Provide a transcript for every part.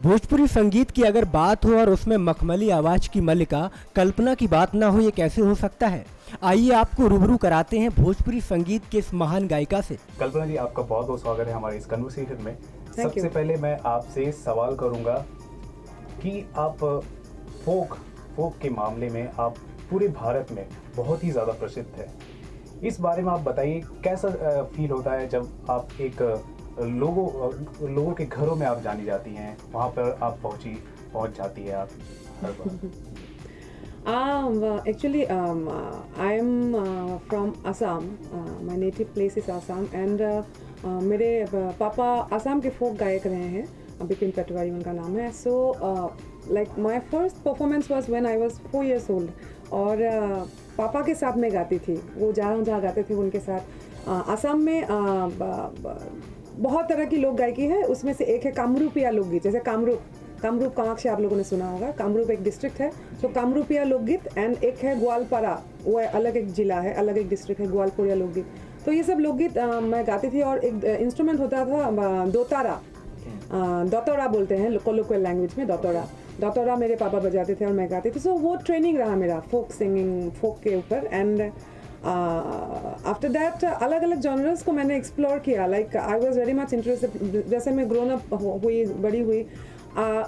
भोजपुरी संगीत की अगर बात हो और उसमें मखमली आवाज की मलिका कल्पना की बात ना हो, ये कैसे हो सकता है। आइए आपको रूबरू कराते हैं भोजपुरी संगीत के इस महान गायिका से। कल्पना जी, आपका बहुत बहुत स्वागत है हमारे इस कन्वर्सेशन में। सबसे पहले मैं आपसे सवाल करूंगा कि आप फोक के मामले में आप पूरे भारत में बहुत ही ज़्यादा प्रसिद्ध है। इस बारे में आप बताइए, कैसा फील होता है जब आप एक लोगों के घरों में आप जानी जाती हैं, वहाँ पर आप पहुँच जाती है आप हर बार। Actually, I am from Assam. My native place is Assam, and मेरे पापा असम के फोक गायक रहे हैं, बिपिन पटवारी उनका नाम है। So, like my first performance was when I was 4 years old, और पापा के साथ मैं गाती थी। वो जहाँ गाते थे उनके साथ। असम में बहुत तरह की लोक गायकी है, उसमें से एक है कामरूपिया लोकगीत। जैसे कामरूप कामाख्या आप लोगों ने सुना होगा। कामरूप एक डिस्ट्रिक्ट है, तो कामरूपिया लोकगीत। एंड एक है ग्वालपारा, वो अलग एक जिला है, अलग एक डिस्ट्रिक्ट है, ग्वालपुरिया लोकगीत। तो ये सब लोकगीत मैं गाती थी। और एक इंस्ट्रूमेंट होता था दोतारा, दौतौरा बोलते हैं लोकल लैंग्वेज में। दौतौरा मेरे पापा बजाते थे और मैं गाती थी। सो वो ट्रेनिंग रहा मेरा फोक सिंगिंग, फोक के ऊपर। एंड आफ्टर दैट अलग अलग जॉनर्स को मैंने एक्सप्लोर किया। Like I was very much interested. जैसे मैं ग्रोन अप हुई, बड़ी हुई,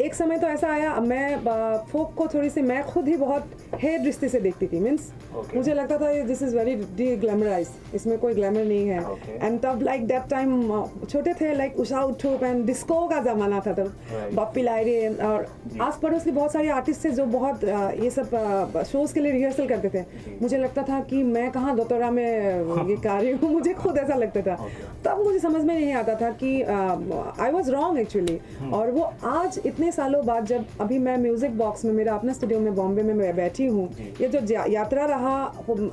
एक समय तो ऐसा आया, मैं फोक को थोड़ी सी मैं खुद ही बहुत हेयर दृष्टि से देखती थी। मीन्स मुझे लगता था this is very deglamorise, इसमें कोई ग्लैमर नहीं है। एंड तब लाइक दैट टाइम छोटे थे, like Usha Uthup and disco का ज़माना था तब, बप्पी लाहिरी और आस पड़ोस के बहुत सारे आर्टिस्ट थे जो बहुत ये सब शोज़ के लिए रिहर्सल करते थे। मुझे लगता था कि मैं कहाँ दोतौरा में ये गा रही हूँ, मुझे खुद ऐसा लगता था। तब मुझे समझ में नहीं आता था कि आई वॉज रॉन्ग एक्चुअली। और वो आज इतने सालों बाद, जब अभी मैं म्यूजिक बॉक्स में, मेरा अपना स्टूडियो में बॉम्बे में मैं बैठी हूँ, ये जो यात्रा रहा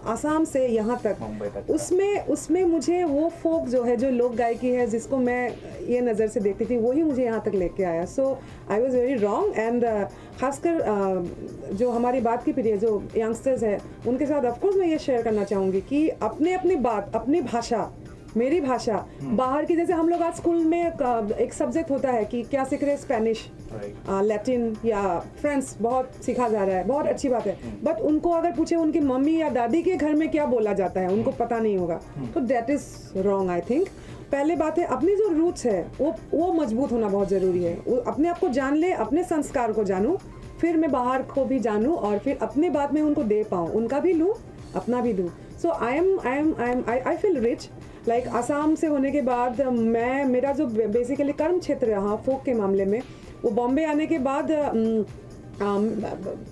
आसाम से यहाँ तक, उसमें मुझे वो फोक जो है, जो लोक गायकी है, जिसको मैं ये नज़र से देखती थी, वही मुझे यहाँ तक लेके आया। So I was very wrong. And खासकर जो हमारी बात की पीढ़ी है, जो यंगस्टर्स है, उनके साथ ऑफकोर्स मैं ये शेयर करना चाहूँगी कि अपनी बात, अपनी भाषा, मेरी भाषा बाहर की, जैसे हम लोग आज स्कूल में एक सब्जेक्ट होता है कि क्या सीख रहे हैं, स्पेनिश, लैटिन या फ्रेंच बहुत सीखा जा रहा है, बहुत अच्छी बात है। बट उनको अगर पूछे उनकी मम्मी या दादी के घर में क्या बोला जाता है, उनको पता नहीं होगा। तो that is wrong I think. पहले बात है, अपनी जो रूट्स है वो मजबूत होना बहुत ज़रूरी है। अपने आप को जान ले, अपने संस्कार को जानूँ, फिर मैं बाहर को भी जानूँ, और फिर अपने बात में उनको दे पाऊँ, उनका भी लूँ, अपना भी दूँ। So I feel rich. Like Assam से होने के बाद मेरा जो बेसिकली कर्म क्षेत्र रहा फोक के मामले में, वो बॉम्बे आने के बाद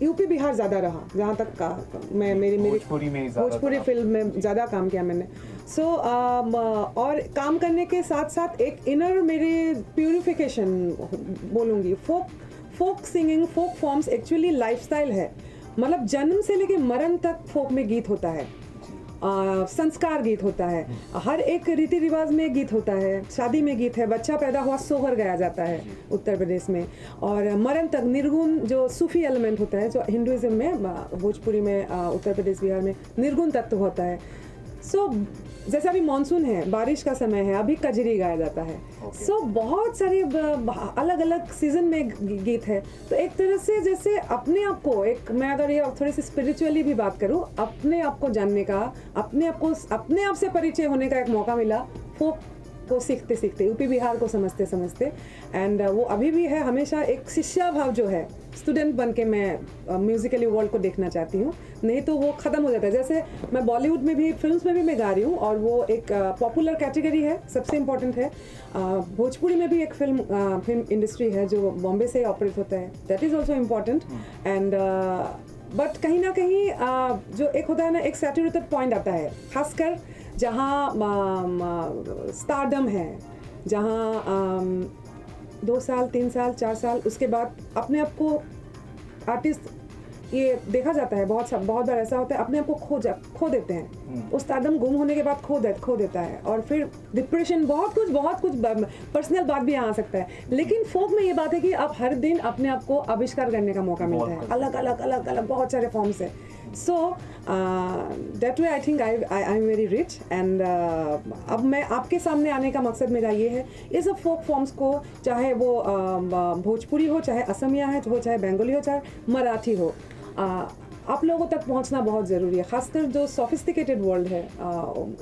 यूपी बिहार ज़्यादा रहा, जहाँ तक का मेरी भोजपुरी फिल्म में ज़्यादा काम किया मैंने। सो और काम करने के साथ साथ एक इनर मेरी प्यूरिफिकेशन बोलूँगी। फोक सिंगिंग, फोक फॉर्म्स एक्चुअली लाइफस्टाइल है। मतलब जन्म से लेके मरण तक फोक में गीत होता है, संस्कार गीत होता है, हर एक रीति रिवाज में गीत होता है, शादी में गीत है, बच्चा पैदा हुआ सोहर गाया जाता है उत्तर प्रदेश में, और मरण तक निर्गुण जो सूफी एलिमेंट होता है, जो हिंदुइज्म में, भोजपुरी में, उत्तर प्रदेश बिहार में निर्गुण तत्व होता है। सो जैसे अभी मानसून है, बारिश का समय है, अभी कजरी गाया जाता है। सो बहुत सारे अलग अलग सीजन में गीत है। तो एक तरह से जैसे अपने आप को मैं अगर ये थोड़ी सी स्पिरिचुअली भी बात करूँ, अपने आप को जानने का, अपने आप से परिचय होने का एक मौका मिला फोक को सीखते सीखते, यूपी बिहार को समझते समझते। एंड वो अभी भी है, हमेशा एक शिष्या भाव जो है, स्टूडेंट बन के मैं म्यूजिकली वर्ल्ड को देखना चाहती हूँ, नहीं तो वो ख़त्म हो जाता है। जैसे मैं बॉलीवुड में भी, फिल्म्स में भी मैं गा रही हूँ, और वो एक पॉपुलर कैटेगरी है, सबसे इम्पोर्टेंट है। भोजपुरी में भी एक फिल्म इंडस्ट्री है जो बॉम्बे से ऑपरेट होता है, that is also important. And but कहीं ना कहीं जो एक होता है ना, एक सैचुरेटेड पॉइंट आता है, खासकर जहाँ स्टारडम है, जहाँ 2 साल 3 साल 4 साल उसके बाद अपने आप को आर्टिस्ट, ये देखा जाता है बहुत बार ऐसा होता है, अपने आप को खो देते हैं। उस स्टारडम गुम होने के बाद खो देता है, और फिर डिप्रेशन, बहुत कुछ पर्सनल बात भी आ सकता है। लेकिन फोक में ये बात है कि आप हर दिन अपने आप को आविष्कार करने का मौका मिलता है, अलग अलग बहुत सारे फॉर्म से। So that way I think I am very rich and अब मैं आपके सामने आने का मकसद मेरा ये है, ये सब फोक फॉर्म्स को, चाहे वो भोजपुरी हो, चाहे असमिया है हो, चाहे बंगाली हो, चाहे मराठी हो, आप लोगों तक पहुंचना बहुत ज़रूरी है। ख़ासकर जो सोफिस्टिकेटेड वर्ल्ड है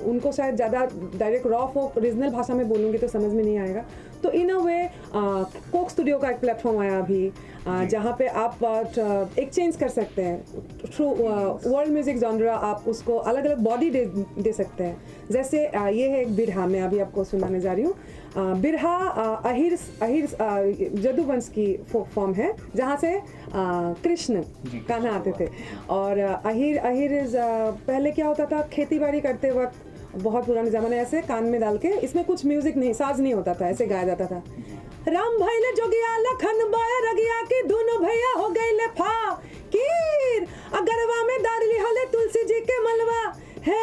उनको शायद ज़्यादा डायरेक्ट रॉ फोक रीजनल भाषा में बोलूँगी तो समझ में नहीं आएगा। तो इन अ वे कोक स्टूडियो का एक प्लेटफॉर्म आया अभी जहाँ पे आप एक्सचेंज कर सकते हैं थ्रू वर्ल्ड म्यूज़िक जॉनरा, आप उसको अलग अलग बॉडी दे सकते हैं। जैसे ये है एक बिरहा, मैं अभी आपको सुनाने जा रही हूँ। बिरहा अहिर जदुवंश की फोक फॉर्म है जहाँ से कृष्ण कान्हा आते थे। और अहिर पहले क्या होता था, खेती बाड़ी करते वक्त बहुत पुराने ज़माने ऐसे कान में डाल के, इसमें कुछ म्यूजिक नहीं, साज नहीं होता था, ऐसे गाया जाता था। राम भाई ले जोगिया लखन बाय रगिया की दोनों भैया हो गए ले फकीर, अगरवा में डाली हले तुलसी जी के मलवा है,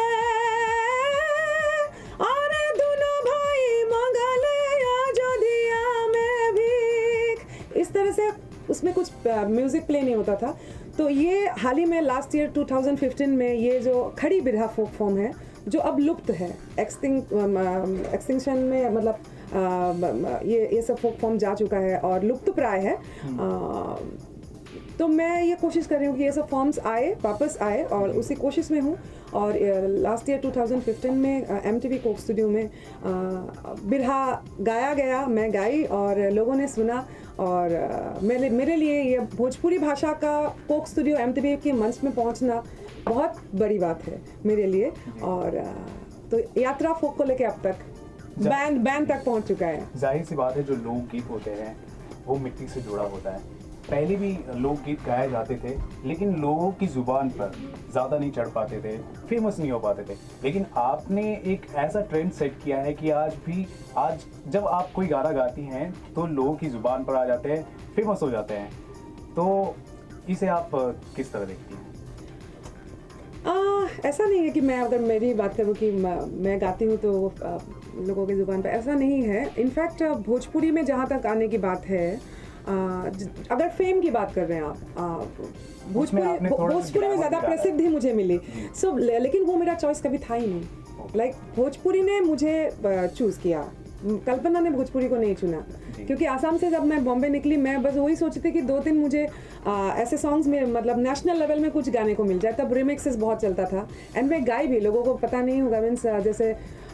और दोनों भाई मंगले अयोध्या में भी। इस तरह से उसमें कुछ म्यूजिक प्ले नहीं होता था। तो ये हाल ही में लास्ट ईयर 2015 में ये जो खड़ी बिरहा फोक फॉर्म है जो अब लुप्त है, एक्सटिंक्शन में, मतलब ये सब फोक फॉर्म जा चुका है और लुप्त प्राय है। तो मैं ये कोशिश कर रही हूँ कि ये सब फॉर्म्स आए, वापस आए, और उसी कोशिश में हूँ। और लास्ट ईयर 2015 में MTV कोक स्टूडियो में बिरहा गाया गया, मैं गाई और लोगों ने सुना। और मेरे लिए ये भोजपुरी भाषा का कोक स्टूडियो MTV के मंच में पहुँचना बहुत बड़ी बात है मेरे लिए। और तो यात्रा फोक को लेके अब तक बैंड तक पहुँच चुका है। जाहिर सी बात है, जो लोकगीत होते हैं वो मिट्टी से जुड़ा होता है। पहले भी लोकगीत गाए जाते थे लेकिन लोगों की ज़ुबान पर ज़्यादा नहीं चढ़ पाते थे, फेमस नहीं हो पाते थे। लेकिन आपने एक ऐसा ट्रेंड सेट किया है कि आज जब आप कोई गाना गाती हैं तो लोगों की ज़ुबान पर आ जाते हैं, फेमस हो जाते हैं। तो इसे आप किस तरह देखती हैं? ऐसा नहीं है कि मैं, अगर मेरी बात करूँ कि मैं गाती हूँ तो लोगों की ज़ुबान पर, ऐसा नहीं है। इनफैक्ट भोजपुरी में जहाँ तक आने की बात है, अगर फेम की बात कर रहे हैं आप, भोजपुरी में ज़्यादा प्रसिद्धि मुझे मिली। सो लेकिन वो मेरा चॉइस कभी था ही नहीं। लाइक भोजपुरी ने मुझे चूज़ किया, कल्पना ने भोजपुरी को नहीं चुना। क्योंकि आसाम से जब मैं बॉम्बे निकली, मैं बस वही सोचती थी कि 2-3 मुझे ऐसे सॉन्ग्स में, मतलब नेशनल लेवल में कुछ गाने को मिल जाए। तब रिमिक्सेस बहुत चलता था एंड मैं गाई भी, लोगों को पता नहीं होगा। मीन्स जैसे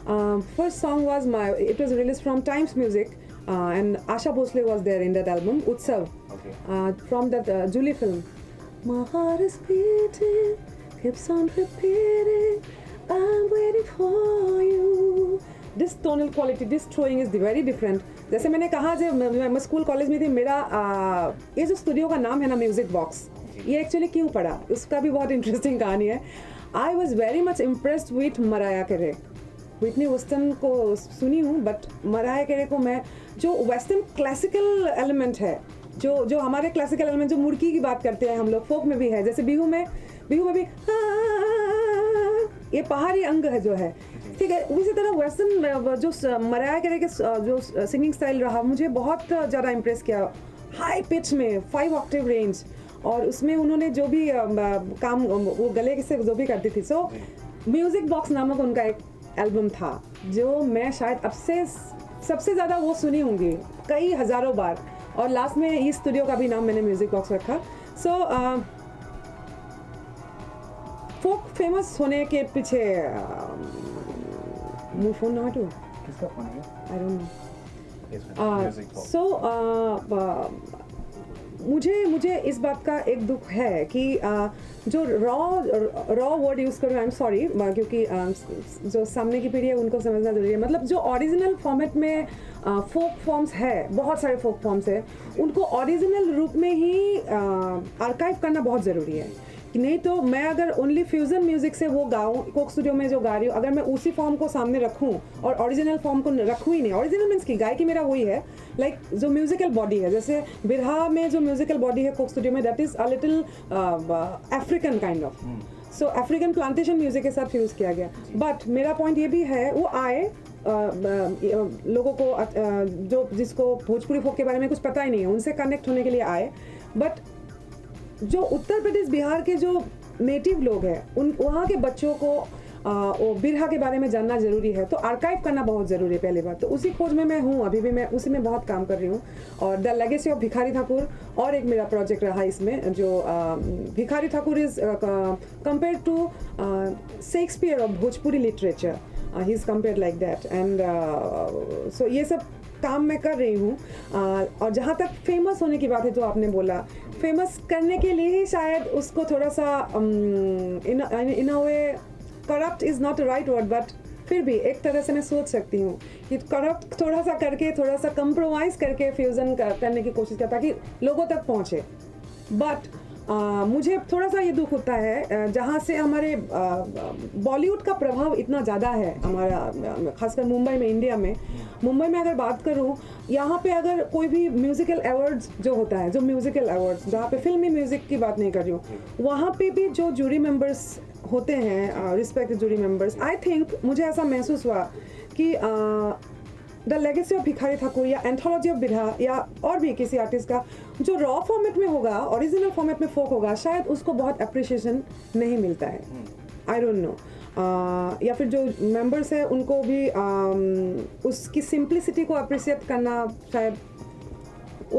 first song was it was release from times music and Asha Bhosle was there in that album, Utsav, from that Julie film. My heart is beating, keeps on repeating, I'm waiting for you. This tonal quality, this throwing is very different. जैसे मैंने कहा, जब मैं school college में थी, मेरा ये जो स्टूडियो का नाम है ना, म्यूजिक बॉक्स, ये एक्चुअली क्यों पड़ा, उसका भी बहुत इंटरेस्टिंग कहानी है। I was very much impressed with Mariah Carey. Whitney Houston को सुनी हूँ, बट मराया कैरे को मैं, जो वेस्टर्न क्लासिकल एलिमेंट है, जो हमारे क्लासिकल एलिमेंट, जो मुर्की की बात करते हैं हम लोग, फोक में भी है, जैसे बिहू में भी ये पहाड़ी अंग है जो है, ठीक है। उसी तरह वेस्टर्न जो मराया कैरे के जो सिंगिंग स्टाइल रहा, मुझे बहुत ज़्यादा इम्प्रेस किया। हाई पिच में 5 ऑक्टेव रेंज, और उसमें उन्होंने जो भी काम वो गले से जो भी करती थी। सो म्यूजिक बॉक्स नामक उनका एक एल्बम था जो मैं शायद अब से सबसे ज़्यादा वो सुनी होंगी कई हज़ारों बार। और लास्ट में इस स्टूडियो का भी नाम मैंने म्यूजिक बॉक्स रखा। सो फोक फेमस होने के पीछे फोन ना हटो, किसका फोन है? I don't know. सो मुझे इस बात का एक दुख है कि जो रॉ वर्ड यूज़ करूँ, आई एम सॉरी, क्योंकि जो सामने की पीढ़ी है उनको समझना जरूरी है। मतलब जो ओरिजिनल फॉर्मेट में फोक फॉर्म्स है, बहुत सारे फोक फॉर्म्स है, उनको ओरिजिनल रूप में ही आर्काइव करना बहुत ज़रूरी है। कि नहीं तो मैं अगर ओनली फ्यूजन म्यूजिक से वो गाऊँ, कोक स्टूडियो में जो गा रही हूँ, अगर मैं उसी फॉर्म को सामने रखूँ और ओरिजिनल फॉर्म को रखूँ ही नहीं, ओरिजिनल मीन्स की गायकी मेरा वही है, लाइक जो म्यूजिकल बॉडी है, जैसे बिरहा में जो म्यूजिकल बॉडी है कोक स्टूडियो में, that is a little African kind of, so African plantation music के साथ फ्यूज़ किया गया। बट मेरा पॉइंट ये भी है, वो आए लोगों को जो जिसको भोजपुरी फोक के बारे में कुछ पता ही नहीं है, उनसे कनेक्ट होने के लिए आए। बट जो उत्तर प्रदेश बिहार के जो नेटिव लोग हैं उन वहाँ के बच्चों को वो बिरहा के बारे में जानना ज़रूरी है, तो आर्काइव करना बहुत ज़रूरी है पहली बार। तो उसी खोज में मैं हूँ, अभी भी मैं उसी में बहुत काम कर रही हूँ। और the legacy of Bhikhari Thakur और एक मेरा प्रोजेक्ट रहा इसमें, जो Bhikhari Thakur is compare to Shakespeare of Bhojpuri literature, he is compared like that. And so ये सब काम मैं कर रही हूँ। और जहाँ तक फेमस होने की बात है, जो आपने बोला, फेमस करने के लिए ही शायद उसको थोड़ा सा in a way, corrupt is not a right word, but फिर भी एक तरह से मैं सोच सकती हूँ कि करप्ट थोड़ा सा करके, थोड़ा सा कंप्रोमाइज़ करके फ्यूज़न करने की कोशिश करता ताकि लोगों तक पहुँचे। बट मुझे थोड़ा सा ये दुख होता है जहाँ से हमारे बॉलीवुड का प्रभाव इतना ज़्यादा है हमारा, खासकर मुंबई में, इंडिया में। मुंबई में अगर बात करूँ, यहाँ पे अगर कोई भी म्यूज़िकल अवार्ड्स जो होता है, जो म्यूज़िकल अवार्ड्स, जहाँ पे फिल्मी म्यूज़िक की बात नहीं कर रही हूँ, वहाँ पे भी जो जूरी मेंबर्स होते हैं, respected jury members, I think मुझे ऐसा महसूस हुआ कि the legacy of Bhikhari Thakur या एंथोलॉजी ऑफ बिरहा या और भी किसी आर्टिस्ट का जो रॉ फॉर्मेट में होगा, ओरिजिनल फॉर्मेट में फोक होगा, शायद उसको बहुत अप्रिशिएशन नहीं मिलता है। आई डोंट नो, या फिर जो मेंबर्स है उनको भी उसकी सिंप्लिसिटी को अप्रिशिएट करना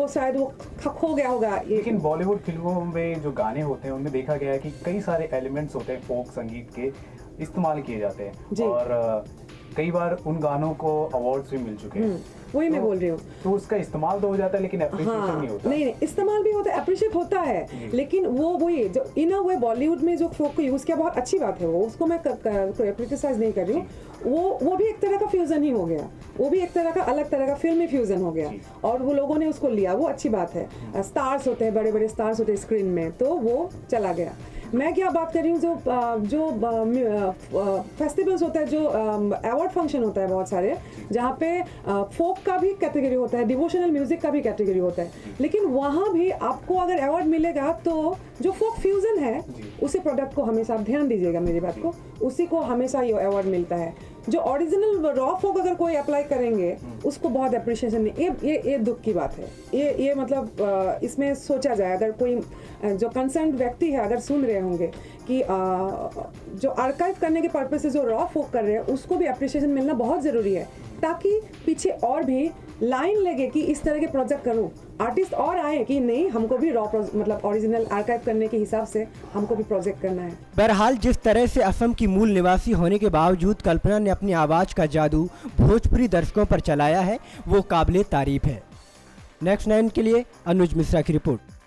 शायद वो खो गया होगा। लेकिन बॉलीवुड फिल्मों में जो गाने होते हैं उनमें देखा गया है कि कई सारे एलिमेंट्स होते हैं फोक संगीत के, इस्तेमाल किए जाते हैं, और कई बार उन गानों को अवार्ड्स भी मिल चुके हैं। वही मैं बोल रही हूँ, तो उसका इस्तेमाल तो हो जाता है लेकिन एप्रिशिएशन नहीं होता। नहीं, इस्तेमाल भी होता है, अप्रिशिएट होता है, लेकिन वो वही जो इन अ वे बॉलीवुड में जो फोक को यूज़ किया बहुत अच्छी बात है, वो उसको मैं क्रिटिसाइज नहीं कर रही हूँ। वो भी एक तरह का फ्यूजन ही हो गया, वो भी एक तरह का अलग तरह का फिल्मी फ्यूजन हो गया, और वो लोगों ने उसको लिया, वो अच्छी बात है। स्टार्स होते हैं, बड़े बड़े स्टार्स होते हैं स्क्रीन में, तो वो चला गया। मैं क्या बात कर रही हूँ, जो फेस्टिवल्स होता है, जो अवार्ड फंक्शन होता है बहुत सारे, जहाँ पे फोक का भी कैटेगरी होता है, डिवोशनल म्यूजिक का भी कैटेगरी होता है, लेकिन वहाँ भी आपको अगर अवार्ड मिलेगा तो जो फोक फ्यूजन है उसी प्रोडक्ट को हमेशा, आप ध्यान दीजिएगा मेरी बात को, उसी को हमेशा ये अवार्ड मिलता है। जो ओरिजिनल रॉ फोक अगर कोई अप्लाई करेंगे उसको बहुत अप्रिशिएशन नहीं, ये दुख की बात है। ये मतलब इसमें सोचा जाए, अगर कोई जो कंसर्न व्यक्ति है अगर सुन रहे होंगे कि जो आर्काइव करने के पर्पज से जो रॉ फोक कर रहे हैं उसको भी अप्रिशिएशन मिलना बहुत ज़रूरी है, ताकि पीछे और भी लाइन लगे कि इस तरह के प्रोजेक्ट करूं, आर्टिस्ट और आए कि नहीं, हमको भी रॉ मतलब ओरिजिनल आर्काइव करने के हिसाब से हमको भी प्रोजेक्ट करना है। बहरहाल, जिस तरह से असम की मूल निवासी होने के बावजूद कल्पना ने अपनी आवाज़ का जादू भोजपुरी दर्शकों पर चलाया है, वो काबिले तारीफ है। नेक्स्ट 9 के लिए अनुज मिश्रा की रिपोर्ट।